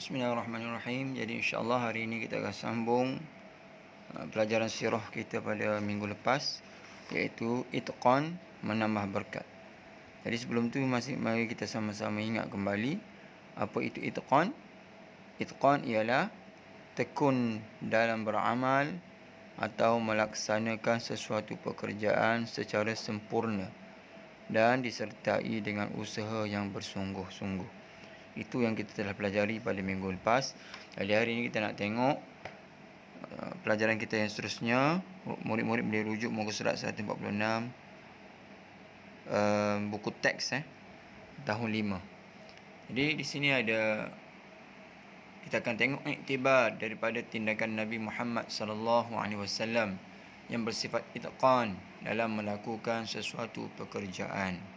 Bismillahirrahmanirrahim. Jadi insya-Allah hari ini kita akan sambung pelajaran sirah kita pada minggu lepas, iaitu itqan, menambah berkat. Jadi sebelum tu mari kita sama-sama ingat kembali apa itu itqan. Itqan ialah tekun dalam beramal atau melaksanakan sesuatu pekerjaan secara sempurna dan disertai dengan usaha yang bersungguh-sungguh. Itu yang kita telah pelajari pada minggu lepas. Jadi hari ini kita nak tengok pelajaran kita yang seterusnya. Murid-murid boleh rujuk muka surat 146, buku teks tahun 5. Jadi di sini ada, kita akan tengok iktibar daripada tindakan Nabi Muhammad sallallahu alaihi wasallam yang bersifat itqan dalam melakukan sesuatu pekerjaan.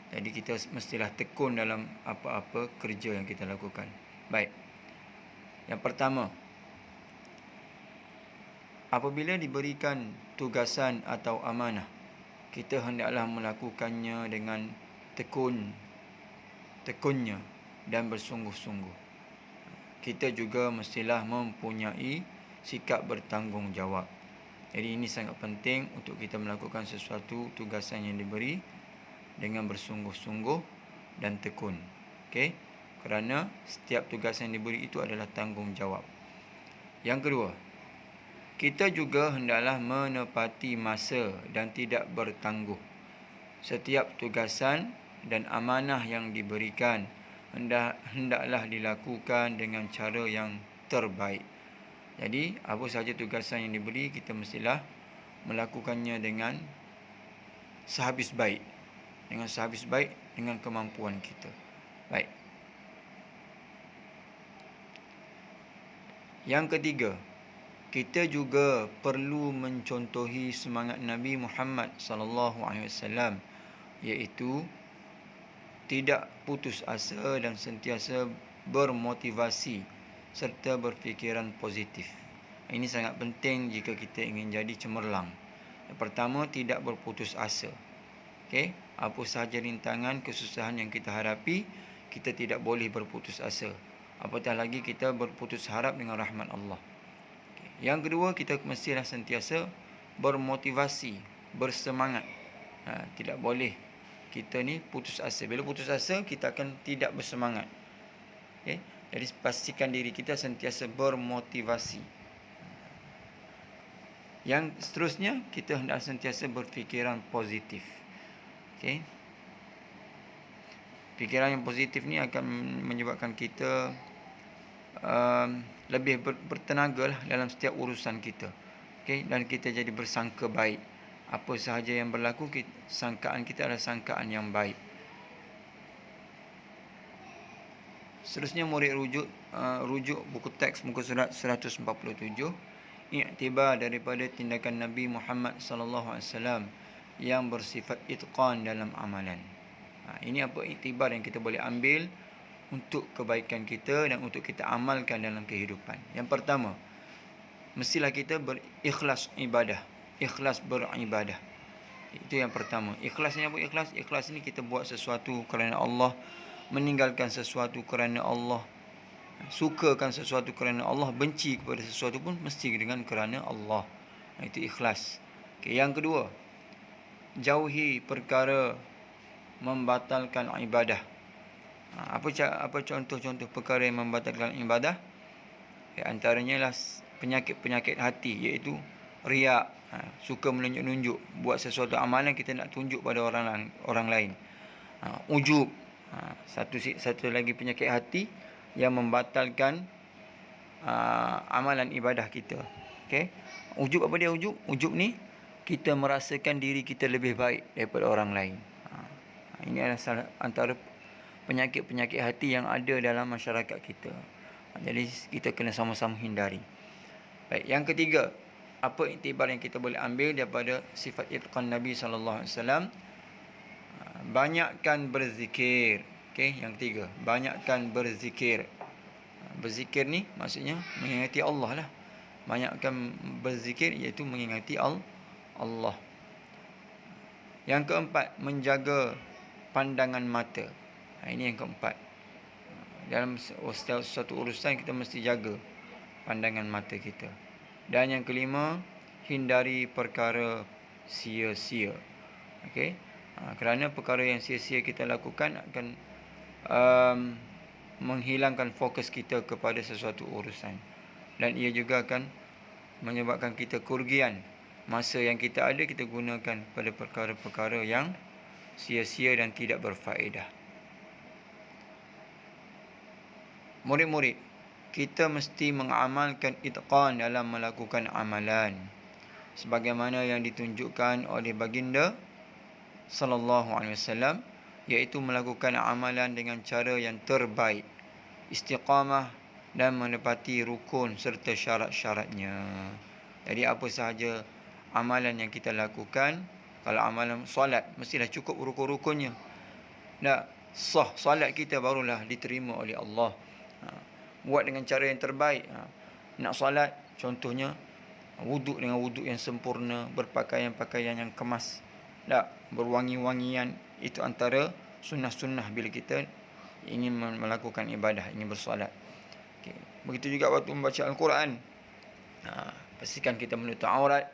Jadi kita mestilah tekun dalam apa-apa kerja yang kita lakukan. Baik. Yang pertama, apabila diberikan tugasan atau amanah, kita hendaklah melakukannya dengan tekunnya dan bersungguh-sungguh. Kita juga mestilah mempunyai sikap bertanggungjawab. Jadi ini sangat penting untuk kita melakukan sesuatu tugasan yang diberi dengan bersungguh-sungguh dan tekun. Okey? Kerana setiap tugas yang diberi itu adalah tanggungjawab. Yang kedua, kita juga hendaklah menepati masa dan tidak bertangguh. Setiap tugasan dan amanah yang diberikan hendaklah dilakukan dengan cara yang terbaik. Jadi, apa sahaja tugasan yang diberi, kita mestilah melakukannya dengan sehabis baik. Dengan kemampuan kita. Baik. Yang ketiga, kita juga perlu mencontohi semangat Nabi Muhammad sallallahu alaihi wasallam, iaitu tidak putus asa dan sentiasa bermotivasi serta berfikiran positif. Ini sangat penting jika kita ingin jadi cemerlang. Yang pertama, tidak berputus asa. Okey, apa sahaja rintangan, kesusahan yang kita hadapi, kita tidak boleh berputus asa. Apatah lagi kita berputus harap dengan rahmat Allah. Okay. Yang kedua, kita mestilah sentiasa bermotivasi, bersemangat. Tidak boleh kita ni putus asa. Bila putus asa, kita akan tidak bersemangat. Okay. Jadi pastikan diri kita sentiasa bermotivasi. Yang seterusnya, kita hendak sentiasa berfikiran positif. Okay. Fikiran yang positif ni akan menyebabkan kita lebih bertenaga lah dalam setiap urusan kita. Okay. Dan kita jadi bersangka baik. Apa sahaja yang berlaku, sangkaan kita adalah sangkaan yang baik. Seterusnya murid rujuk buku teks muka surat 147. Iktibar daripada tindakan Nabi Muhammad sallallahu alaihi wasallam yang bersifat itqan dalam amalan. Ini apa iktibar yang kita boleh ambil untuk kebaikan kita dan untuk kita amalkan dalam kehidupan. Yang pertama, mestilah kita berikhlas ibadah. Ikhlas beribadah. Itu yang pertama. Ikhlas ni apa ikhlas? Ikhlas ni kita buat sesuatu kerana Allah, meninggalkan sesuatu kerana Allah, sukakan sesuatu kerana Allah, benci kepada sesuatu pun mesti dengan kerana Allah. Itu ikhlas. Okay, yang kedua, jauhi perkara membatalkan ibadah. Apa contoh-contoh perkara yang membatalkan ibadah? Antaranya lah penyakit-penyakit hati, iaitu riak, suka menunjuk-nunjuk, buat sesuatu amalan kita nak tunjuk pada orang lain. Ujub, satu lagi penyakit hati yang membatalkan amalan ibadah kita. Okey. Ujub apa dia ujub? Ujub ni kita merasakan diri kita lebih baik daripada orang lain. Ini adalah salah antara penyakit-penyakit hati yang ada dalam masyarakat kita. Jadi kita kena sama-sama hindari. Baik, yang ketiga, apa iktibar yang kita boleh ambil daripada sifat itqan Nabi sallallahu alaihi wasallam? Banyakkan berzikir. Okey, yang ketiga, banyakkan berzikir. Berzikir ni maksudnya mengingati Allah lah. Banyakkan berzikir iaitu mengingati Allah. Yang keempat, menjaga pandangan mata. Ini yang keempat. dalam suatu urusan kita mesti jaga pandangan mata kita. Dan yang kelima, hindari perkara sia-sia. Okey. Kerana perkara yang sia-sia kita lakukan akan menghilangkan fokus kita kepada sesuatu urusan, dan ia juga akan menyebabkan kita kerugian. Masa yang kita ada kita gunakan pada perkara-perkara yang sia-sia dan tidak berfaedah. Murid-murid, kita mesti mengamalkan itqan dalam melakukan amalan sebagaimana yang ditunjukkan oleh baginda sallallahu alaihi wasallam, iaitu melakukan amalan dengan cara yang terbaik, istiqamah dan menepati rukun serta syarat-syaratnya. Jadi apa sahaja amalan yang kita lakukan, kalau amalan solat mestilah cukup rukun-rukunnya. Nak sah solat kita barulah diterima oleh Allah. Buat dengan cara yang terbaik. Nak solat contohnya wuduk dengan wuduk yang sempurna, berpakaian-pakaian yang kemas, tak berwangi-wangian. Itu antara sunnah-sunnah bila kita ingin melakukan ibadah, ingin bersolat. Okay. Begitu juga waktu membaca Al-Quran, pastikan kita menutup aurat,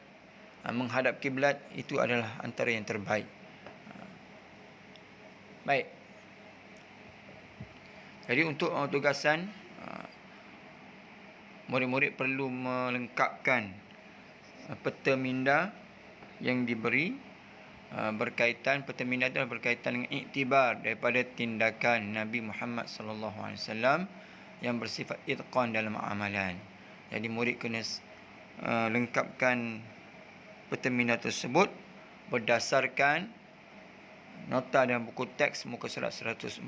menghadap kiblat. Itu adalah antara yang terbaik. Baik. Jadi untuk tugasan, murid-murid perlu melengkapkan peta minda yang diberi peta minda itu berkaitan dengan iktibar daripada tindakan Nabi Muhammad sallallahu alaihi wasallam yang bersifat itqan dalam amalan. Jadi murid kena lengkapkan peta minda tersebut berdasarkan nota dalam buku teks muka surat 147.